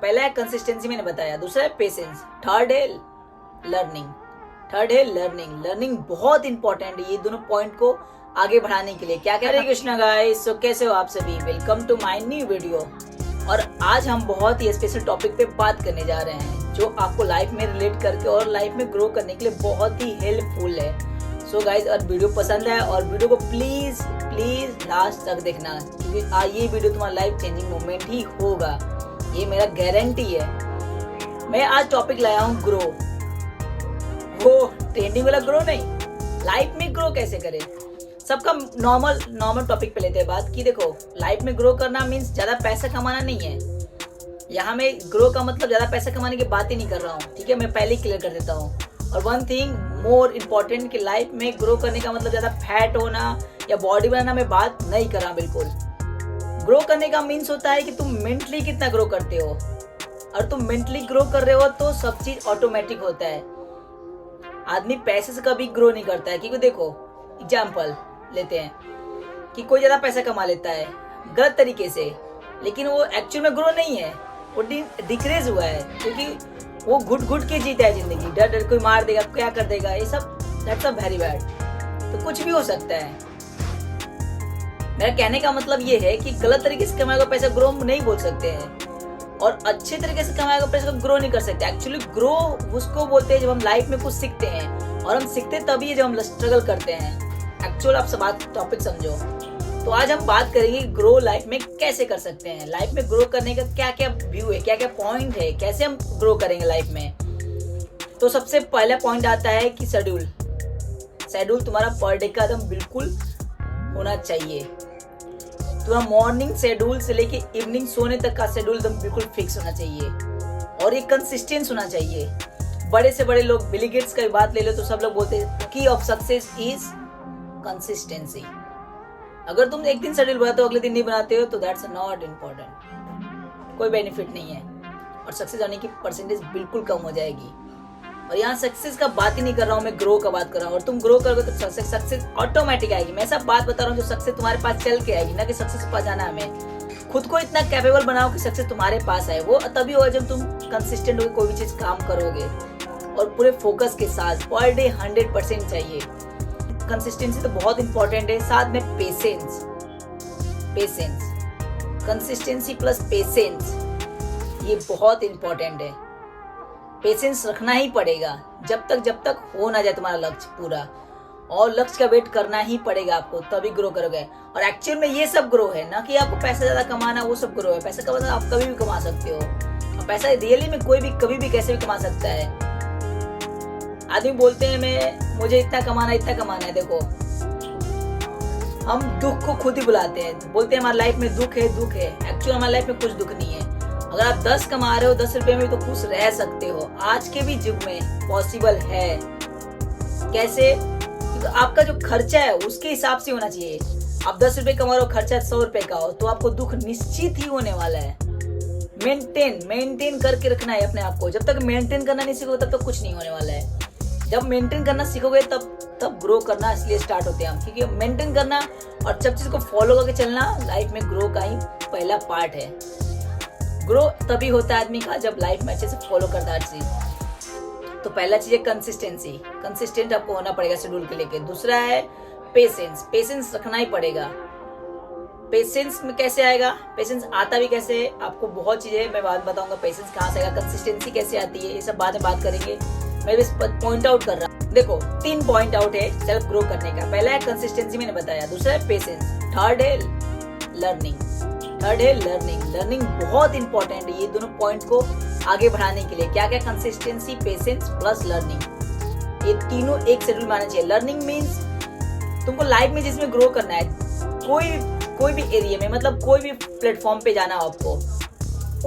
पहला है कंसिस्टेंसी, मैंने बताया। दूसरा है पेशेंस। थर्ड है लर्निंग। लर्निंग बहुत इंपॉर्टेंट है ये दोनों पॉइंट को आगे बढ़ाने के लिए। क्या क्या। हरे कृष्णा गाइस, सो कैसे हो आप सभी? Welcome to my new video. और आज हम बहुत ही स्पेशल टॉपिक पे बात करने जा रहे हैं जो आपको लाइफ में रिलेट करके और लाइफ में ग्रो करने के लिए बहुत ही हेल्पफुल है। सो गाइस, अगर वीडियो पसंद है और वीडियो को प्लीज लास्ट तक देखना, क्योंकि ये वीडियो तुम्हारा लाइफ चेंजिंग मोमेंट ही होगा, ये मेरा गारंटी है। मैं आज टॉपिक लाया हूँ ग्रो। वो ट्रेंडिंग वाला ग्रो नहीं, लाइफ में ग्रो कैसे करें। सबका नॉर्मल टॉपिक पे लेते हैं बात कि देखो, लाइफ में ग्रो करना मीन्स ज्यादा पैसा कमाना नहीं है। यहाँ में ग्रो का मतलब ज्यादा पैसा कमाने की बात ही नहीं कर रहा हूँ, ठीक है। मैं पहले ही क्लियर कर देता हूँ। और वन थिंग मोर इम्पोर्टेंट कि लाइफ में ग्रो करने का मतलब ज्यादा फैट होना या बॉडी बनाना मैं बात नहीं कर रहा बिल्कुल। ग्रो करने का मीन्स होता है कि तुम मेंटली कितना ग्रो करते हो। और तुम मेंटली ग्रो कर रहे हो तो सब चीज ऑटोमेटिक होता है। आदमी पैसे से कभी ग्रो नहीं करता है, क्योंकि देखो एग्जाम्पल लेते हैं कि कोई ज्यादा पैसा कमा लेता है गलत तरीके से, लेकिन वो एक्चुअल में ग्रो नहीं है, वो डिक्रीज हुआ है, क्योंकि वो घुट के जीता है जिंदगी। डर कोई मार देगा, क्या कर देगा, ये सब दैट्स अ वेरी बैड। तो कुछ भी हो सकता है। मेरा कहने का मतलब ये है कि गलत तरीके से कमाएगा पैसा ग्रो नहीं बोल सकते हैं, और अच्छे तरीके से कमाएगा पैसा ग्रो नहीं कर सकते। एक्चुअली ग्रो उसको बोलते हैं जब हम लाइफ में कुछ सीखते हैं, और हम सीखते तभी है जब हम स्ट्रगल करते हैं। एक्चुअल आप सब टॉपिक समझो। तो आज हम बात करेंगे ग्रो लाइफ में कैसे कर सकते हैं। लाइफ में ग्रो करने का क्या क्या व्यू है, क्या क्या पॉइंट है, कैसे हम ग्रो करेंगे लाइफ में। तो सबसे पहला पॉइंट आता है कि शेड्यूल तुम्हारा पर डे का एकदम बिल्कुल होना चाहिए। तुम्हारा मॉर्निंग शेड्यूल से लेके इवनिंग सोने तक का शेड्यूल एकदम बिल्कुल फिक्स होना चाहिए, और ये कंसिस्टेंस होना चाहिए। बड़े से बड़े लोग, बिल गेट्स का बात ले लो तो सब लोग बोलते हैं की ऑफ सक्सेस इज कंसिस्टेंसी। अगर तुम एक दिन शेड्यूल बनाते हो अगले दिन नहीं बनाते हो तो दैट्स नॉट इम्पोर्टेंट, कोई बेनिफिट नहीं है, और सक्सेस आने की परसेंटेज बिल्कुल कम हो जाएगी। और यहाँ सक्सेस का बात ही नहीं कर रहा हूँ, मैं ग्रो का बात कर रहा हूँ। और तुम ग्रो करोगे तो सक्सेस ऑटोमेटिक आएगी। मैं सब बात बता रहा हूँ जो सक्सेस तुम्हारे पास चल के आएगी, ना कि सक्सेस के पास जाना। हमें खुद को इतना कैपेबल बनाओ कि सक्सेस तुम्हारे पास आए। वो तभी होगा जब तुम कंसिस्टेंट होकर कोई भी चीज काम करोगे, और पूरे फोकस के साथ। पर डे 100% चाहिए। कंसिस्टेंसी तो बहुत इंपॉर्टेंट है, साथ में पेशेंस। कंसिस्टेंसी प्लस पेशेंस, ये बहुत इंपॉर्टेंट है। पेशेंस रखना ही पड़ेगा जब तक हो ना जाए तुम्हारा लक्ष्य पूरा, और लक्ष्य का वेट करना ही पड़ेगा आपको, तभी ग्रो करोगे। और एक्चुअल में ये सब ग्रो है, ना कि आपको पैसा ज्यादा कमाना, वो सब ग्रो है। पैसा कमाना आप कभी भी कमा सकते हो, और पैसा रियली में कोई भी कभी भी कैसे भी कमा सकता है। आदमी बोलते हैं मुझे इतना कमाना है। देखो, हम दुख को खुद ही बुलाते हैं, बोलते हैं हमारी लाइफ में दुख है। एक्चुअली हमारी लाइफ में कुछ दुख नहीं है। अगर आप 10 कमा रहे हो, 10 रुपए में तो खुश रह सकते हो। आज के भी युग में पॉसिबल है। कैसे? क्योंकि आपका जो खर्चा है उसके हिसाब से होना चाहिए। आप 10 रुपए कमा रहे हो, खर्चा 100 रुपए का हो, तो आपको दुख निश्चित ही होने वाला है। मेंटेन करके रखना है अपने आप को। जब तक मेंटेन करना नहीं सीखोगे तब तक कुछ नहीं होने वाला है। जब मेंटेन करना सीखोगे तब ग्रो करना इसलिए स्टार्ट होते हैं हम, क्योंकि मेंटेन करना और सब चीज को फॉलो करके चलना लाइफ में ग्रो का ही पहला पार्ट है। ग्रो तभी होता है आदमी का जब लाइफ में अच्छे से फॉलो करता है हर चीज। तो पहला चीज है कंसिस्टेंसी। कंसिस्टेंट आपको होना पड़ेगा शेड्यूल के लेके। दूसरा है पेशेंस रखना ही पड़ेगा। पेशेंस में कैसे आएगा? पेशेंस आता भी कैसे है, आपको बहुत चीजें मैं बात बताऊंगा। पेशेंस कहाँ से आएगा, कंसिस्टेंसी कैसे आती है, ये सब बाद में बात करेंगे। मैं बस पॉइंट आउट कर रहा हूँ। देखो, 3 पॉइंट आउट है सेल्फ ग्रो करने का। पहला है कंसिस्टेंसी, मैंने बताया। दूसरा है पेशेंस। थर्ड है लर्निंग बहुत इंपॉर्टेंट है ये दोनों पॉइंट को आगे बढ़ाने के लिए। क्या क्या? कंसिस्टेंसी, पेशेंस प्लस लर्निंग, ये तीनों एक शेड्यूल में आना चाहिए। लर्निंग मीन्स तुमको लाइफ में जिसमें ग्रो करना है, कोई भी एरिया में, मतलब कोई भी प्लेटफॉर्म पे जाना हो आपको,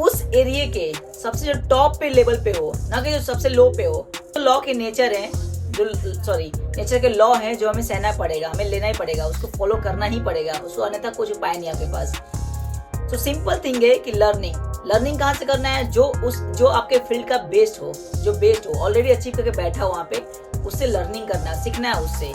उस एरिया के सबसे जो टॉप पे लेवल पे हो, ना कि जो सबसे लो पे हो। तो लॉ के नेचर के लॉ हैं जो हमें सहना पड़ेगा, हमें लेना ही पड़ेगा, उसको फॉलो करना ही पड़ेगा, उसको अन्यथा कुछ उपाय नहीं आपके पास। तो सिंपल थिंग है कि लर्निंग कहाँ से करना है? जो आपके फील्ड का बेस्ट हो, ऑलरेडी अचीव करके बैठा हो वहाँ पे, उससे लर्निंग करना, सीखना है उससे।